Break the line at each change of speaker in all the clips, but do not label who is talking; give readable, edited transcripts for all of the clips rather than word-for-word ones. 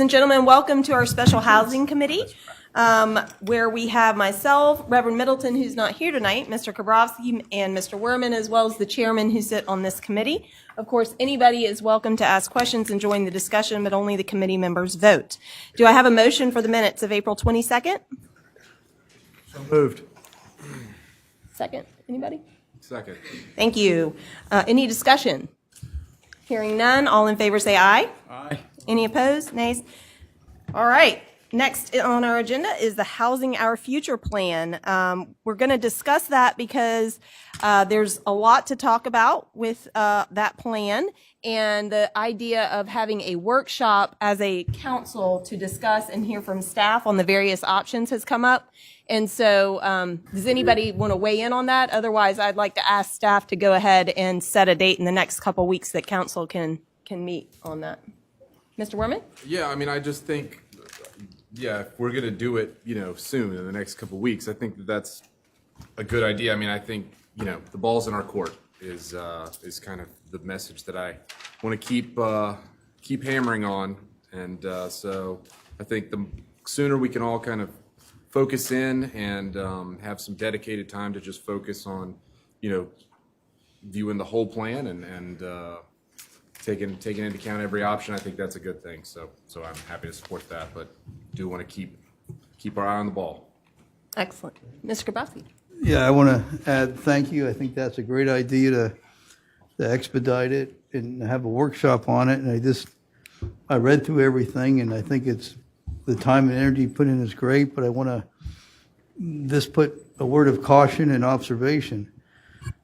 And gentlemen, welcome to our Special Housing Committee, where we have myself, Reverend Middleton, who's not here tonight, Mr. Kabrowski, and Mr. Werman, as well as the chairman who sit on this committee. Of course, anybody is welcome to ask questions and join the discussion, but only the committee members vote. Do I have a motion for the minutes of April 22nd?
So moved.
Second, anybody?
Second.
Thank you. Any discussion? Hearing none, all in favor say aye.
Aye.
Any opposed? Nays? All right. Next on our agenda is the Housing Our Future plan. We're going to discuss that because there's a lot to talk about with that plan, and the idea of having a workshop as a council to discuss and hear from staff on the various options has come up. And so does anybody want to weigh in on that? Otherwise, I'd like to ask staff to go ahead and set a date in the next couple of weeks that council can meet on that. Mr. Werman?
Yeah, I mean, I just think, if we're going to do it, soon in the next couple of weeks, I think that's a good idea. I mean, I think, the ball's in our court is kind of the message that I want to keep hammering on. And so I think the sooner we can all kind of focus in and have some dedicated time to just focus on, viewing the whole plan and taking into account every option, I think that's a good thing. So I'm happy to support that, but do want to keep our eye on the ball.
Excellent. Mr. Kabrowski?
Yeah, I want to add thank you. I think that's a great idea to expedite it and have a workshop on it. And I read through everything, and I think it's the time and energy put in is great, but I want to just put a word of caution and observation.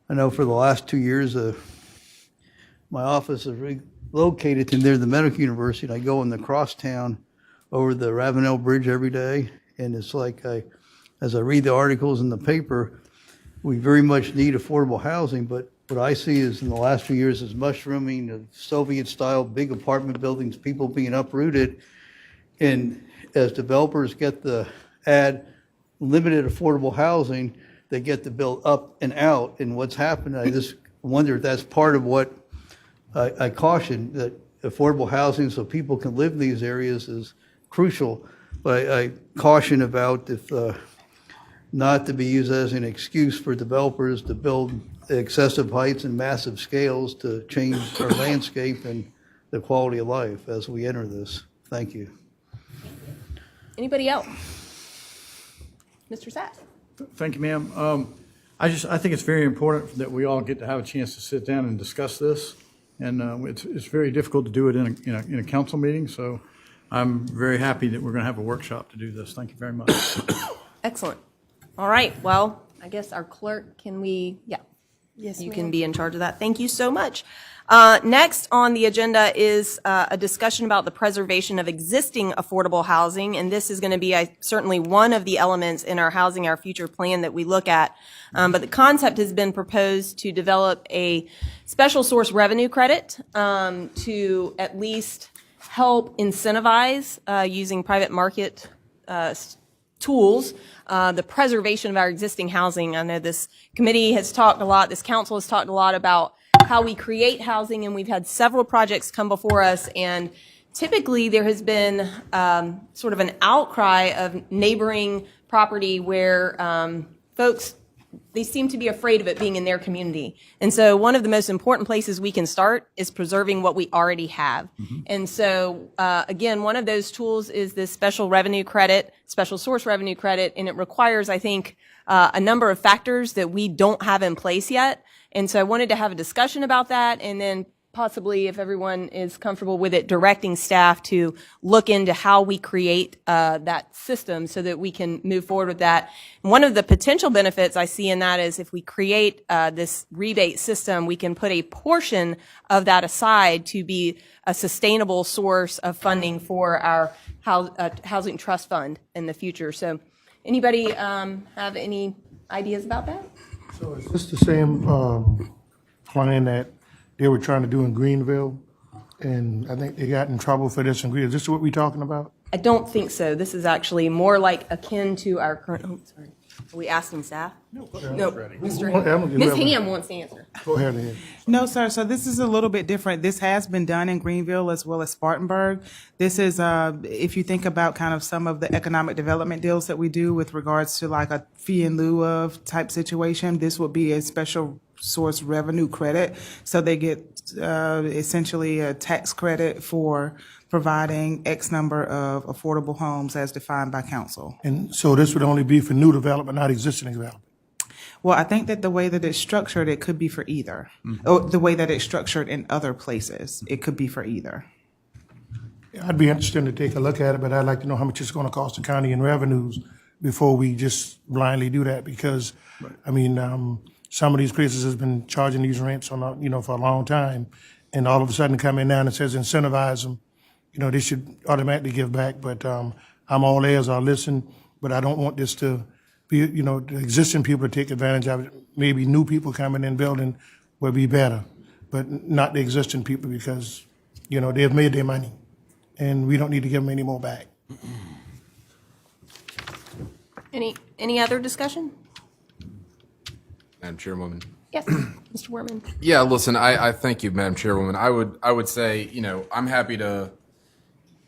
I know for the last 2 years, my office is located near the Medical University, and I go in the crosstown over the Ravenel Bridge every day. And it's like as I read the articles in the paper, we very much need affordable housing, but what I see is in the last few years is mushrooming of Soviet-style big apartment buildings, people being uprooted. And as developers get the limited affordable housing, they get to build up and out. And what's happened, I just wonder if that's part of what I caution, that affordable housing so people can live in these areas is crucial. But I caution about if not to be used as an excuse for developers to build excessive heights and massive scales to change our landscape and the quality of life as we enter this. Thank you.
Anybody else? Mr. Sass?
Thank you, ma'am. I think it's very important that we all get to have a chance to sit down and discuss this. And it's very difficult to do it in a council meeting, so I'm very happy that we're going to have a workshop to do this. Thank you very much.
Excellent. All right. Well, I guess our clerk, yes, you can be in charge of that. Thank you so much. Next on the agenda is a discussion about the preservation of existing affordable housing, and this is going to be certainly one of the elements in our Housing Our Future plan that we look at. But the concept has been proposed to develop a special source revenue credit to at least help incentivize using private market tools, the preservation of our existing housing. I know this committee has talked a lot, this council has talked a lot about how we create housing, and we've had several projects come before us, and typically there has been sort of an outcry of neighboring property where folks, they seem to be afraid of it being in their community. And so one of the most important places we can start is preserving what we already have. Mm-hmm. And so, again, one of those tools is this special source revenue credit, and it requires, I think, a number of factors that we don't have in place yet. And so I wanted to have a discussion about that, and then possibly, if everyone is comfortable with it, directing staff to look into how we create that system so that we can move forward with that. And one of the potential benefits I see in that is if we create this rebate system, we can put a portion of that aside to be a sustainable source of funding for our housing trust fund in the future. So anybody have any ideas about that?
So is this the same plan that they were trying to do in Greenville? And I think they got in trouble for this in Greenville. Is this what we're talking about?
I don't think so. This is actually more like akin to our current, Are we asking staff? No. Mr.
Ms.
Ms. Ham wants to answer.
Go ahead, Ed.
No, sir. So this is a little bit different. This has been done in Greenville as well as Spartanburg. This is, if you think about kind of some of the economic development deals that we do with regards to like a fee in lieu of type situation, this would be a special source revenue credit. So they get essentially a tax credit for providing X number of affordable homes as defined by council.
And so this would only be for new development, not existing development?
Well, I think that the way that it's structured, it could be for either. Or the way that it's structured in other places, it could be for either.
I'd be interested to take a look at it, but I'd like to know how much it's going to cost the county in revenues before we just blindly do that, because, I mean, some of these places has been charging these rents on, for a long time, and all of a sudden come in now and it says incentivize them. They should automatically give back, but I'm all ears, I'll listen, but I don't want this to be, the existing people to take advantage of it. Maybe new people coming in building will be better, but not the existing people, because, they've made their money, and we don't need to give them any more back.
Any other discussion?
Madam Chairwoman.
Yes, Mr. Worman.
Yeah, listen, I thank you, Madam Chairwoman. I would say, I'm happy to,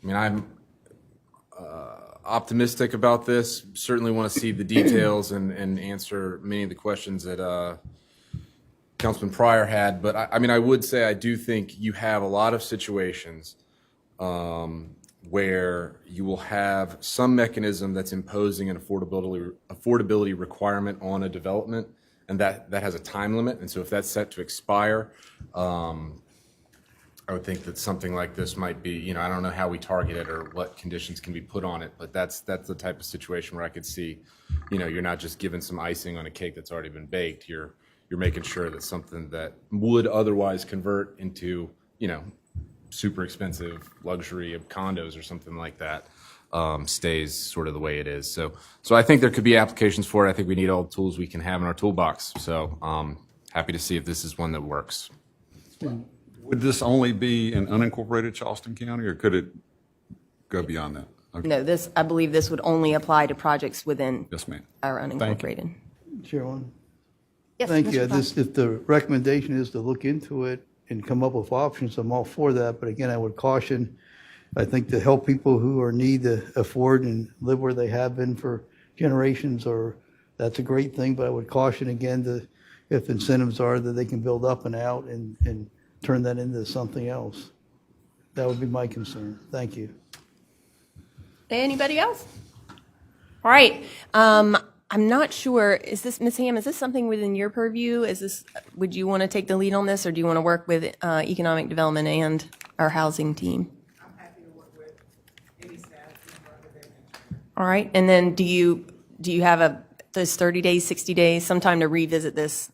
I'm optimistic about this. Certainly want to see the details and answer many of the questions that Councilman Pryor had. But I would say I do think you have a lot of situations where you will have some mechanism that's imposing an affordability requirement on a development, and that has a time limit. And so if that's set to expire, I would think that something like this might be, I don't know how we target it or what conditions can be put on it, but that's the type of situation where I could see, you're not just giving some icing on a cake that's already been baked. You're making sure that something that would otherwise convert into, super expensive luxury of condos or something like that stays sort of the way it is. So I think there could be applications for it. I think we need all the tools we can have in our toolbox. So happy to see if this is one that works.
Would this only be in unincorporated Charleston County, or could it go beyond that? Okay.
No, I believe this would only apply to projects within
Yes, ma'am.
our unincorporated.
Chairman?
Yes,
Thank you.
Mr. Fox.
If the recommendation is to look into it and come up with options, I'm all for that. But again, I would caution, I think to help people who are in need to afford and live where they have been for generations, that's a great thing. But I would caution again if incentives are that they can build up and out and turn that into something else. That would be my concern. Thank you.
Anybody else? All right. I'm not sure, is this, Ms. Ham, is this something within your purview? Would you want to take the lead on this, or do you want to work with economic development and our housing team?
I'm happy to work with any staff member that they
All right. And then do you have those 30 days, 60 days, sometime to revisit this?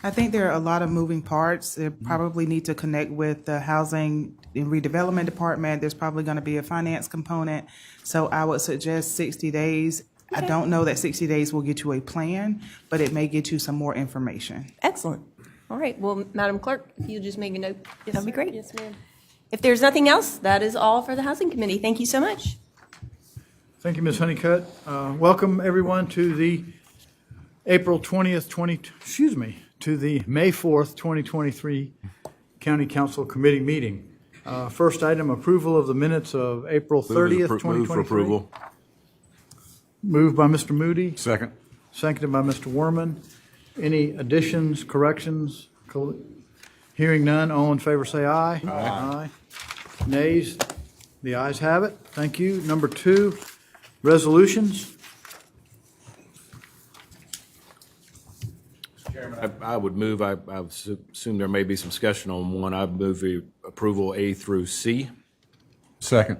I think there are a lot of moving parts. They probably need to connect with the Housing and Redevelopment Department. There's probably going to be a finance component. So I would suggest 60 days. I don't know that 60 days will get you a plan, but it may get you some more information.
Excellent. All right. Well, Madam Clerk, if you just make a note, that'd be great. Yes, ma'am. If there's nothing else, that is all for the Housing Committee. Thank you so much.
Thank you, Ms. Honeycutt. Welcome, everyone, to the April 20th, to the May 4th, 2023 County Council Committee meeting. First item, approval of the minutes of April 30th, 2023.
Move for approval.
Moved by Mr. Moody,
Second.
seconded by Mr. Worman. Any additions, corrections? Hearing none, all in favor say aye. Aye. Nays? The ayes have it. Thank you. Number 2, resolutions.
I would move, I assume there may be some discussion on one. I move the approval A through C.
Second.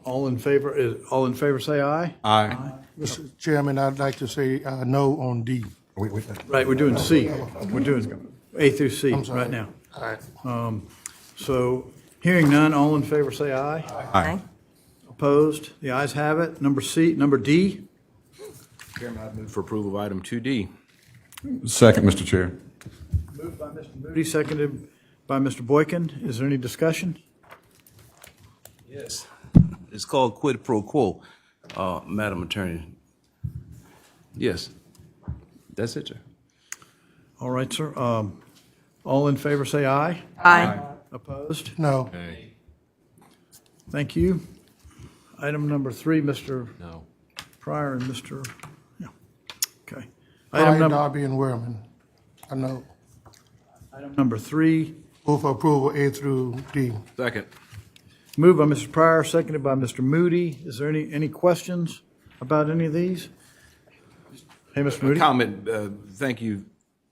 All in favor say aye.
Aye.
Mr. Chairman, I'd like to say no on D.
Right, we're doing C. We're doing A through C right now.
All right.
So, hearing none, all in favor say aye.
Aye.
Opposed? The ayes have it. Number D.
Chairman, I move for approval of item 2D.
Second, Mr. Chair.
Moved by Mr. Moody, seconded by Mr. Boykin. Is there any discussion?
Yes. It's called quid pro quo, Madam Attorney. Yes. That's it, sir.
All right, sir. All in favor, say aye.
Aye.
Opposed?
No.
Thank you. Item number 3, Mr.
No.
Pryor and Mr., yeah, okay.
Pryor,
Item
Darby, and Werman. I know.
number 3,
Move for approval A through D.
Second.
moved by Mr. Pryor, seconded by Mr. Moody. Is there any questions about any of these? Hey, Mr. Moody?
Comment, thank you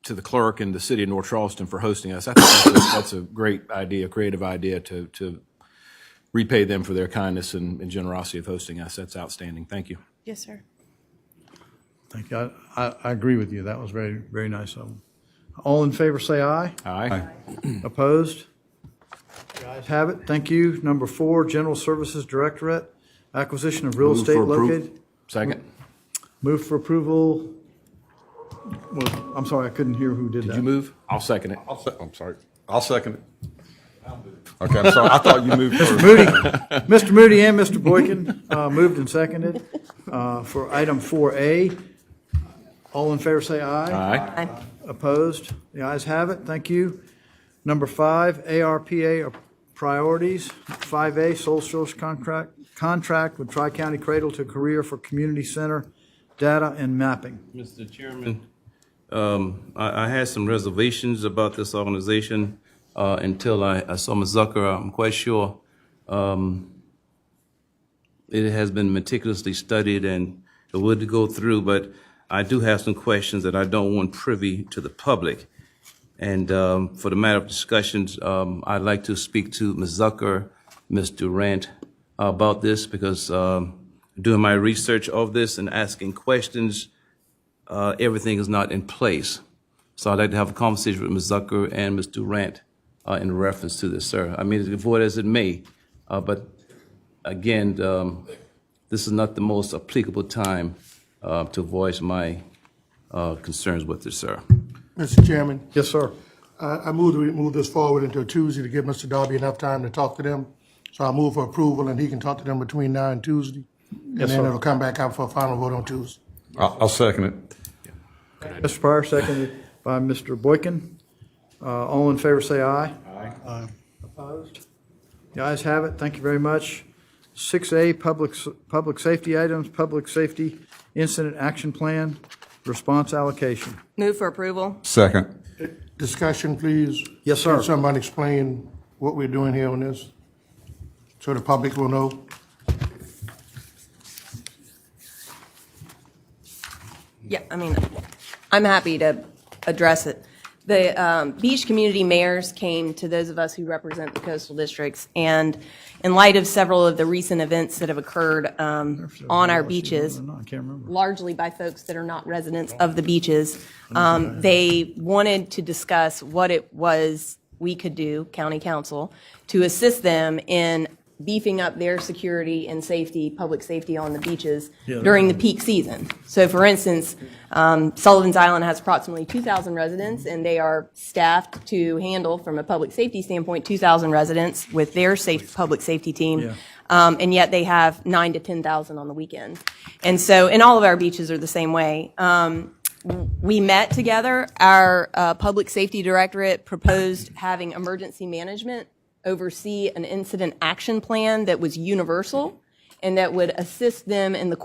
to the clerk and the city of North Charleston for hosting us. I think that's a great idea, creative idea to repay them for their kindness and generosity of hosting us. That's outstanding. Thank you.
Yes, sir.
Thank you. I agree with you. That was very, very nice of them. All in favor, say aye.
Aye.
Opposed? The ayes have it. Thank you. Number 4, General Services Directorate, acquisition of real
Move
estate
for approval.
located.
Second.
Move for approval. Well, I'm sorry, I couldn't hear who did that.
Did you move? I'll second it.
I'm sorry. I'll second it. Okay, I'm sorry. I thought you moved first.
Moody, Mr. Moody and Mr. Boykin moved and seconded for item 4A. All in favor, say aye.
Aye.
Opposed? The ayes have it. Thank you. Number 5, ARPA priorities. 5A, sole source contract with Tri-County Cradle to Career for Community Center data and mapping.
Mr. Chairman, I had some reservations about this organization until I saw Ms. Zucker. I'm quite sure it has been meticulously studied and it would go through, but I do have some questions that I don't want privy to the public. And for the matter of discussions, I'd like to speak to Ms. Zucker, Ms. Durant about this because doing my research of this and asking questions, everything is not in place. So I'd like to have a conversation with Ms. Zucker and Ms. Durant in reference to this, sir. I mean, as avoid as it may, but again, this is not the most applicable time to voice my concerns with this, sir.
Mr. Chairman,
Yes, sir.
I move to move this forward until Tuesday to give Mr. Darby enough time to talk to them. So I move for approval, and he can talk to them between now and Tuesday. And
Yes,
then
sir.
it'll come back out for a final vote on Tuesday.
I'll second it.
Mr. Pryor, seconded by Mr. Boykin. All in favor, say aye.
Aye.
Opposed? The ayes have it. Thank you very much. 6A, public safety items, public safety incident action plan, response allocation.
Move for approval.
Second.
Discussion, please.
Yes, sir.
Can somebody explain what we're doing here on this, so the public will know?
Yeah, I mean, I'm happy to address it. The beach community mayors came to those of us who represent the coastal districts, and in light of several of the recent events that have occurred on our beaches,
I can't remember.
largely by folks that are not residents of the beaches, they wanted to discuss what it was we could do, county council, to assist them in beefing up their security and safety, public safety on the beaches during the peak season. So for instance, Sullivan's Island has approximately 2,000 residents, and they are staffed to handle, from a public safety standpoint, 2,000 residents with their public safety team. And yet they have 9,000 to 10,000 on the weekends. And so, and all of our beaches are the same way. We met together. Our public safety directorate proposed having emergency management oversee an incident action plan that was universal and that would assist them in the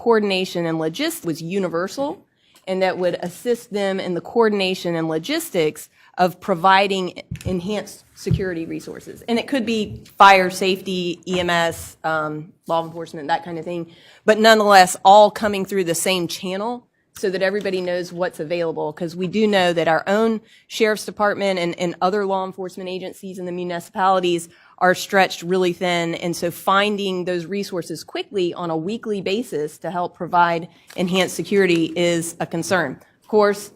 coordination and logistics of providing enhanced security resources. And it could be fire, safety, EMS, law enforcement, that kind of thing, but nonetheless, all coming through the same channel so that everybody knows what's available, because we do know that our own sheriff's department and other law enforcement agencies in the municipalities are stretched really thin, and so finding those resources quickly on a weekly basis to help provide enhanced security is a concern. Of course,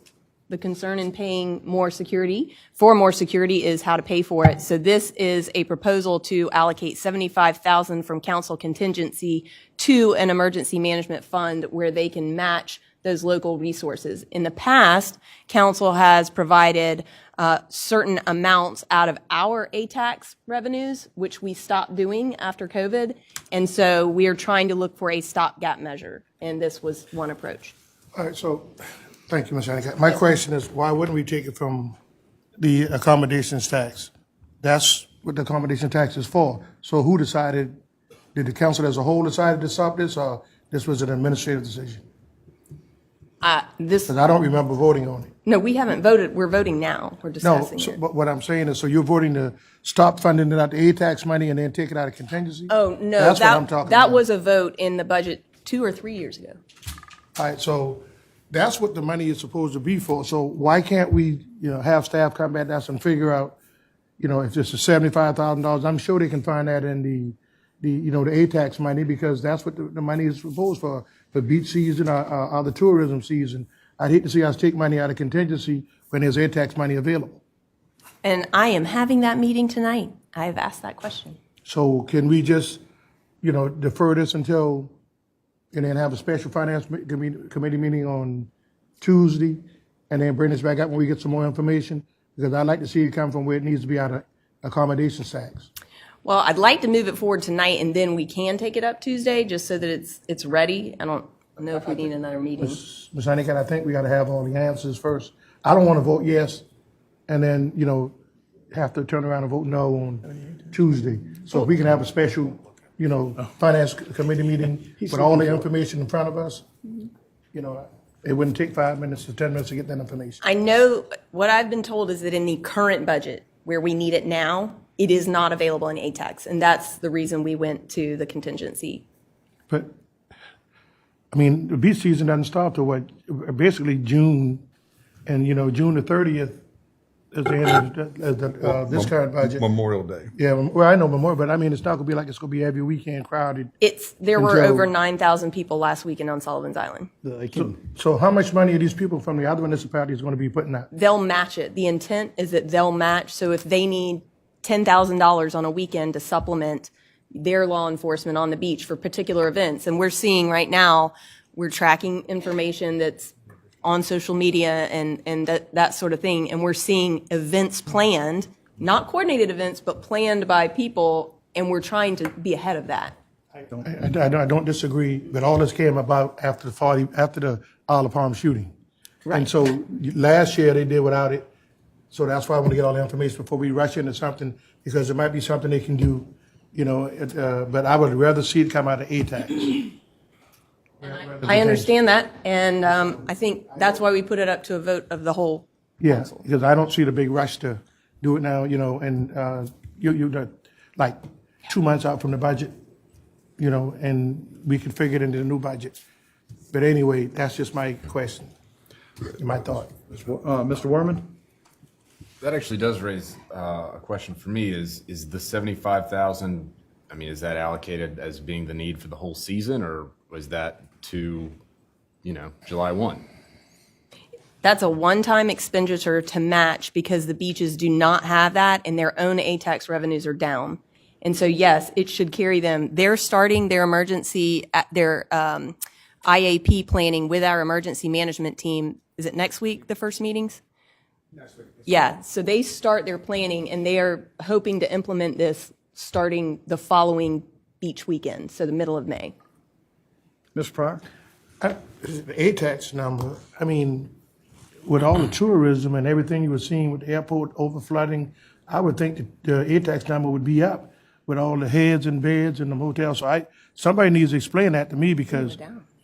the concern in paying more security is how to pay for it. So this is a proposal to allocate $75,000 from council contingency to an emergency management fund where they can match those local resources. In the past, council has provided certain amounts out of our ATAX revenues, which we stopped doing after COVID. And so we are trying to look for a stopgap measure, and this was one approach.
All right, so, thank you, Ms. Hannigan. My question is, why wouldn't we take it from the accommodations tax? That's what the accommodation tax is for. So who decided, did the council as a whole decide to stop this, or this was an administrative decision?
This,
Because I don't remember voting on it.
no, we haven't voted. We're voting now. We're
No,
discussing
so,
it.
but what I'm saying is, so you're voting to stop funding it out the A-tax money and then take it out of contingency?
Oh, no,
That's what I'm talking
that
about.
was a vote in the budget 2 or 3 years ago.
All right, so that's what the money is supposed to be for. So why can't we, have staff come back and figure out, if this is $75,000, I'm sure they can find that in the A-tax money, because that's what the money is supposed for beach season or the tourism season. I'd hate to see us take money out of contingency when there's A-tax money available.
And I am having that meeting tonight. I have asked that question.
So can we just, defer this until, and then have a special finance committee meeting on Tuesday, and then bring this back up when we get some more information? Because I'd like to see it come from where it needs to be out of accommodation tax.
Well, I'd like to move it forward tonight, and then we can take it up Tuesday, just so that it's ready. I don't know if we need another meeting.
Ms. Hannigan, I think we got to have all the answers first. I don't want to vote yes, and then, have to turn around and vote no on Tuesday. So if we can have a special, finance committee meeting with all the information in front of us, it wouldn't take 5 minutes to 10 minutes to get that information.
I know what I've been told is that in the current budget, where we need it now, it is not available in ATAX, and that's the reason we went to the contingency.
But, the beach season doesn't start till basically June, and, June the 30th is the end of this current budget.
Memorial Day.
Yeah, well, I know Memorial, but it's not gonna be like it's gonna be every weekend crowded.
There were
Until-
over 9,000 people last weekend on Sullivan's Island.
So how much money are these people from the other municipalities gonna be putting out?
They'll match it. The intent is that they'll match. So if they need $10,000 on a weekend to supplement their law enforcement on the beach for particular events, and we're seeing right now, we're tracking information that's on social media and that sort of thing, and we're seeing events planned, not coordinated events, but planned by people, and we're trying to be ahead of that.
I don't disagree, but all this came about after the Isle of Palm shooting. And so last year they did without it. So that's why I want to get all the information before we rush into something, because it might be something they can do, but I would rather see it come out of ATAX.
I understand that, and I think that's why we put it up to a vote of the whole
Yeah,
council.
because I don't see the big rush to do it now, and you're like 2 months out from the budget, and we can figure it into the new budget. But anyway, that's just my question, my thought.
Mr. Werman?
That actually does raise a question for me. Is the 75,000? Is that allocated as being the need for the whole season, or was that to, July 1?
That's a one-time expenditure to match because the beaches do not have that, and their own ATAX revenues are down. And so, yes, it should carry them. They're starting their their IAP planning with our emergency management team. Is it next week, the first meetings?
Next week.
Yeah, so they start their planning, and they are hoping to implement this starting the following beach weekend, so the middle of May.
Mr. Pryor?
The ATAX number, with all the tourism and everything you were seeing with the airport over flooding, I would think that the ATAX number would be up with all the heads and beds in the motel. So somebody needs to explain that to me, because,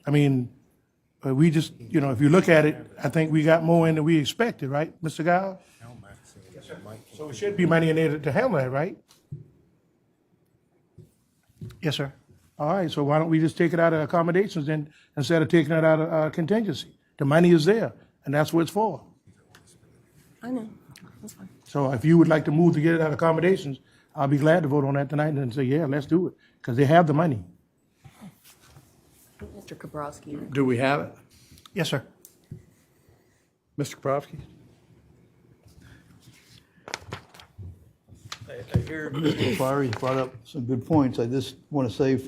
we just, if you look at it, I think we got more in than we expected, right, Mr. Gile? So it should be money in there to handle that, right? Yes, sir. All right, so why don't we just take it out of accommodations then, instead of taking it out of contingency? The money is there, and that's what it's for.
I know, that's fine.
So if you would like to move to get it out of accommodations, I'll be glad to vote on that tonight and say, yeah, let's do it, because they have the money.
Mr. Kabrowski.
Do we have it?
Yes, sir.
Mr. Kaprowski?
I hear Mr. Pryor brought up some good points. I just want to say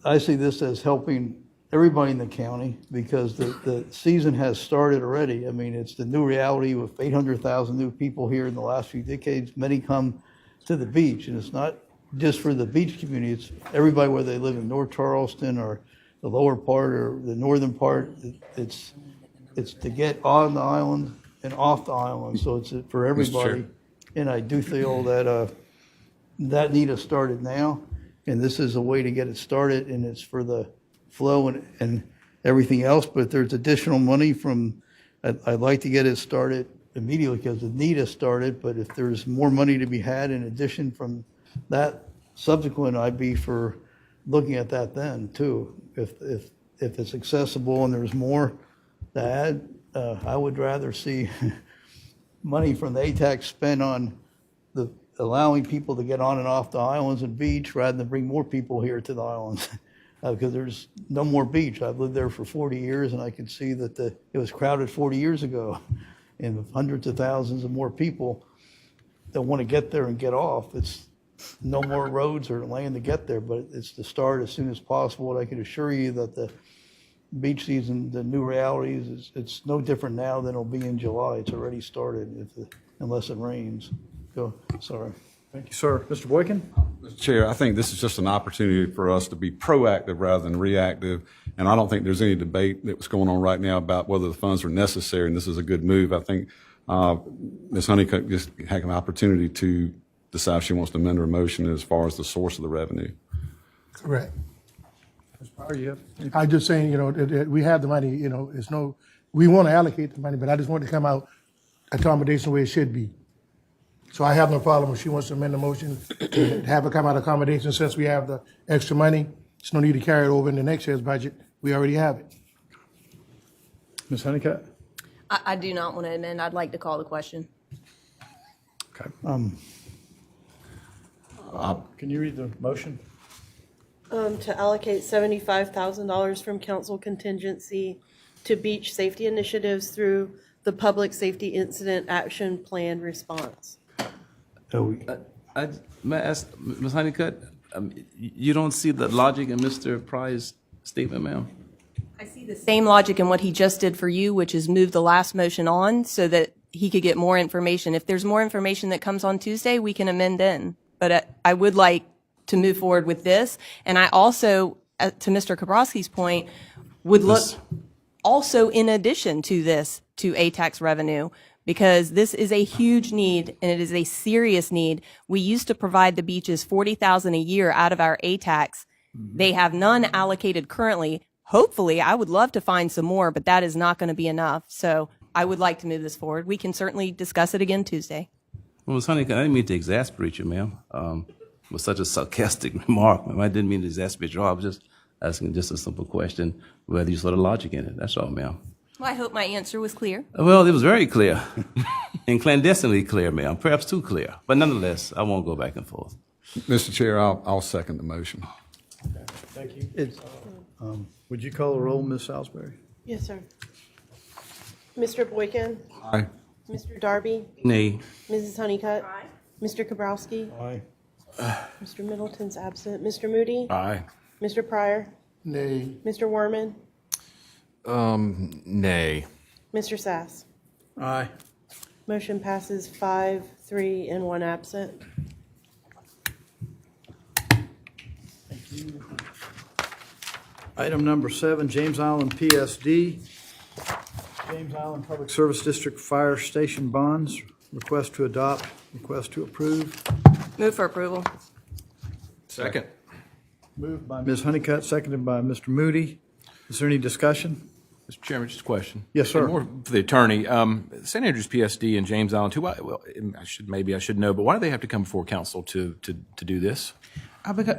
I see this as helping everybody in the county, because the season has started already. I mean, it's the new reality with 800,000 new people here in the last few decades. Many come to the beach, and it's not just for the beach community. It's everybody, whether they live in North Charleston or the lower part or the northern part. It's to get on the island and off the island, so it's for everybody. And I do feel that that need has started now, and this is a way to get it started, and it's for the flow and everything else. But if there's additional money from, I'd like to get it started immediately because the need has started. But if there's more money to be had in addition from that subsequent, I'd be for looking at that then too. If it's accessible and there's more to add, I would rather see money from the ATAX spent on the allowing people to get on and off the islands and beach rather than bring more people here to the islands. Because there's no more beach. I've lived there for 40 years, and I could see that it was crowded 40 years ago, and with hundreds of thousands of more people that want to get there and get off. It's no more roads or land to get there, but it's to start as soon as possible. And I can assure you that the beach season, the new realities, it's no different now than it'll be in July. It's already started, unless it rains. Sorry.
Thank you, sir. Mr. Boykin?
Mr. Chair, I think this is just an opportunity for us to be proactive rather than reactive. And I don't think there's any debate that's going on right now about whether the funds are necessary, and this is a good move. I think Ms. Honeycutt just had an opportunity to decide if she wants to amend her motion as far as the source of the revenue.
Correct.
Ms. Pryor, you have?
I'm just saying, that we have the money, we want to allocate the money, but I just want it to come out accommodation where it should be. So I have no problem if she wants to amend the motion, to have it come out accommodation. Since we have the extra money, there's no need to carry it over in the next year's budget. We already have it.
Ms. Honeycutt?
I do not want to amend. I'd like to call the question.
Okay. Can you read the motion?
To allocate $75,000 from council contingency to beach safety initiatives through the Public Safety Incident Action Plan response.
May I ask, Ms. Honeycutt, you don't see the logic in Mr. Pryor's statement, ma'am?
I see the same logic in what he just did for you, which is move the last motion on so that he could get more information. If there's more information that comes on Tuesday, we can amend then. But I would like to move forward with this. And I also, to Mr. Kabrowski's point, would look also in addition to this to ATAX revenue, because this is a huge need and it is a serious need. We used to provide the beaches $40,000 a year out of our ATAX. They have none allocated currently. Hopefully, I would love to find some more, but that is not going to be enough. So I would like to move this forward. We can certainly discuss it again Tuesday.
Well, Ms. Honeycutt, I didn't mean to exasperate you, ma'am, with such a sarcastic remark. Ma'am, I didn't mean to exasperate you. I was just asking just a simple question, whether you saw the logic in it. That's all, ma'am.
Well, I hope my answer was clear.
Well, it was very clear, and clandestinely clear, ma'am, perhaps too clear. But nonetheless, I won't go back and forth.
Mr. Chair, I'll second the motion.
Thank you. Would you call the roll, Ms. Salisbury?
Yes, sir. Mr. Boykin?
Aye.
Mr. Darby?
Nay.
Mrs. Honeycutt? Mr. Kabrowski?
Aye.
Mr. Middleton's absent. Mr. Moody?
Aye.
Mr. Pryor?
Nay.
Mr. Werman?
Nay.
Mr. Sass?
Aye.
Motion passes 5-3 and 1 absent.
Item number 7, James Island PSD. James Island Public Service District Fire Station bonds. Request to adopt, request to approve.
Move for approval.
Second.
Moved by Ms. Honeycutt, seconded by Mr. Moody. Is there any discussion?
Mr. Chairman, just a question.
Yes, sir.
And more for the attorney. St. Andrews PSD and James Island, well, I should know, but why do they have to come before council to do this?
Because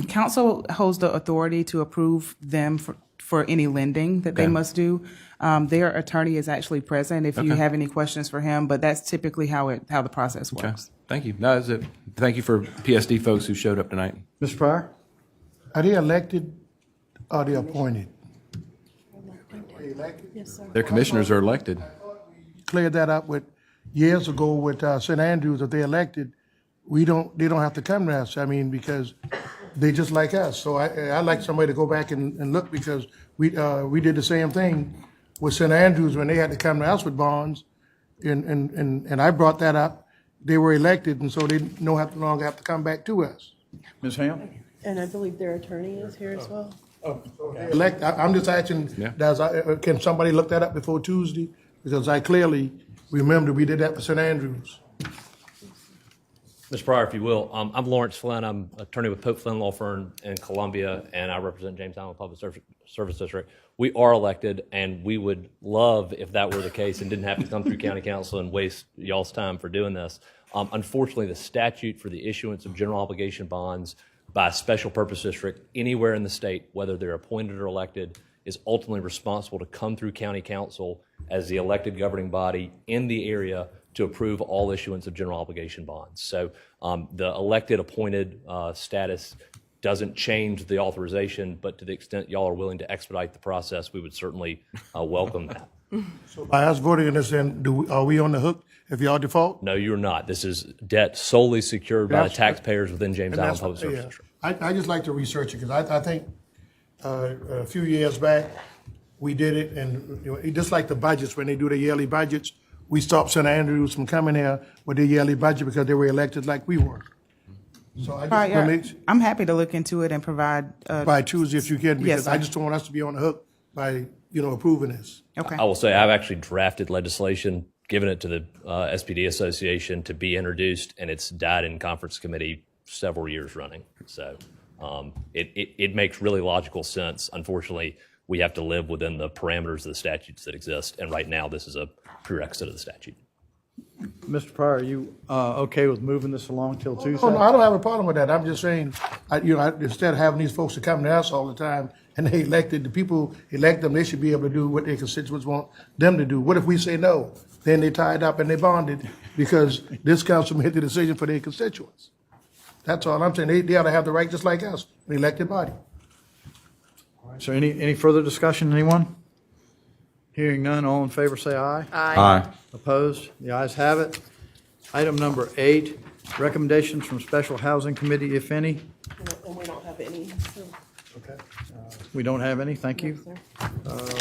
council holds the authority to approve them for any lending that they
Okay.
must do. Their attorney is actually present if you
Okay.
have any questions for him, but that's typically how the process
Okay.
works.
Thank you. No, that's it. Thank you for PSD folks who showed up tonight.
Mr. Pryor?
Are they elected or are they appointed?
Yes, sir.
Their commissioners are elected.
Cleared that up years ago with St. Andrews. If they're elected, they don't have to come to us. I mean, because they just like us. So I like somebody to go back and look, because we did the same thing with St. Andrews when they had to come to us with bonds, and I brought that up. They were elected, and so they no longer have to come back to us.
Ms. Ham?
And I believe their attorney is here as well.
I'm just asking, can somebody look that up before Tuesday? Because I clearly remember we did that for St. Andrews.
Mr. Pryor, if you will, I'm Lawrence Flynn. I'm attorney with Pope Flynn Law Firm in Columbia, and I represent James Island Public Service District. We are elected, and we would love if that were the case and didn't have to come through county council and waste y'all's time for doing this. Unfortunately, the statute for the issuance of general obligation bonds by a special purpose district anywhere in the state, whether they're appointed or elected, is ultimately responsible to come through county council as the elected governing body in the area to approve all issuance of general obligation bonds. So the elected appointed status doesn't change the authorization, but to the extent y'all are willing to expedite the process, we would certainly welcome that.
So by us voting on this, then, are we on the hook if y'all default?
No, you're not. This is debt solely secured by the taxpayers within James Island Public Service District.
I just like to research it, because I think a few years back, we did it, and just like the budgets, when they do the yearly budgets, we stopped St. Andrews from coming here with their yearly budget because they were elected like we were. So I just want to make
I'm happy to look into it and provide.
by Tuesday if you can, because
Yes, sir.
I just don't want us to be on the hook by, approving this.
Okay.
I will say I've actually drafted legislation, given it to the SPD Association to be introduced, and it's died in conference committee several years running. So it makes really logical sense. Unfortunately, we have to live within the parameters of the statutes that exist, and right now this is a prerequisite of the statute.
Mr. Pryor, are you okay with moving this along till Tuesday?
Oh, no, I don't have a problem with that. I'm just saying, instead of having these folks to come to us all the time, and they elected, the people elect them, they should be able to do what their constituents want them to do. What if we say no? Then they tied up and they bonded because this council made the decision for their constituents. That's all I'm saying. They ought to have the right just like us, an elected body.
So any further discussion, anyone? Hearing none, all in favor say aye.
Aye.
Opposed? The ayes have it. Item number 8, recommendations from Special Housing Committee, if any.
And we don't have any, so.
We don't have any, thank you.
No, sir.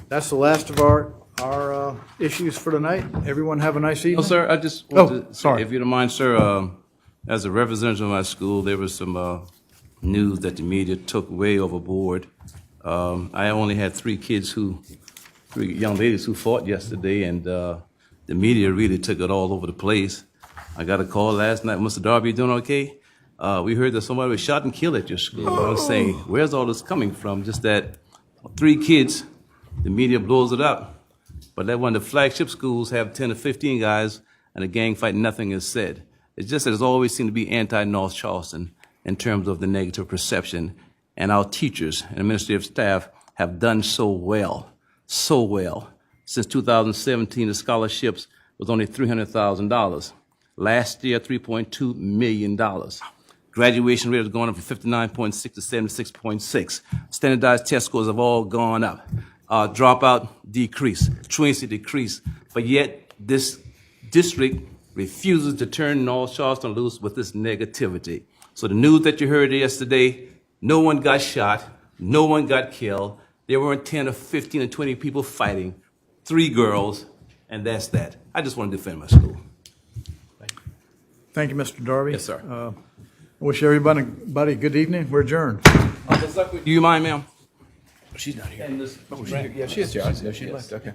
That's the last of our issues for tonight. Everyone have a nice evening.
No, sir, I just want to,
sorry.
if you don't mind, sir, as a representative of my school, there was some news that the media took way overboard. I only had three young ladies who fought yesterday, and the media really took it all over the place. I got a call last night, Mr. Darby, you doing okay? We heard that somebody was shot and killed at your school. I was saying, where's all this coming from? Just that 3 kids, the media blows it up. But that one of the flagship schools have 10 to 15 guys, and a gang fight, nothing is said. It's just that there's always seemed to be anti-North Charleston in terms of the negative perception. And our teachers and administrative staff have done so well. Since 2017, the scholarships was only $300,000. Last year, $3.2 million. Graduation rate has gone up from 59.6 to 76.6. Standardized test scores have all gone up. Dropout decrease, truancy decrease. But yet, this district refuses to turn North Charleston loose with this negativity. So the news that you heard yesterday, no one got shot, no one got killed. There weren't 10 or 15 or 20 people fighting, 3 girls, and that's that. I just want to defend my school.
Thank you, Mr. Darby.
Yes, sir.
I wish everybody a good evening. We're adjourned.
Do you mind, ma'am?
She's not here. Yeah, she is here. Yeah, she left. Okay.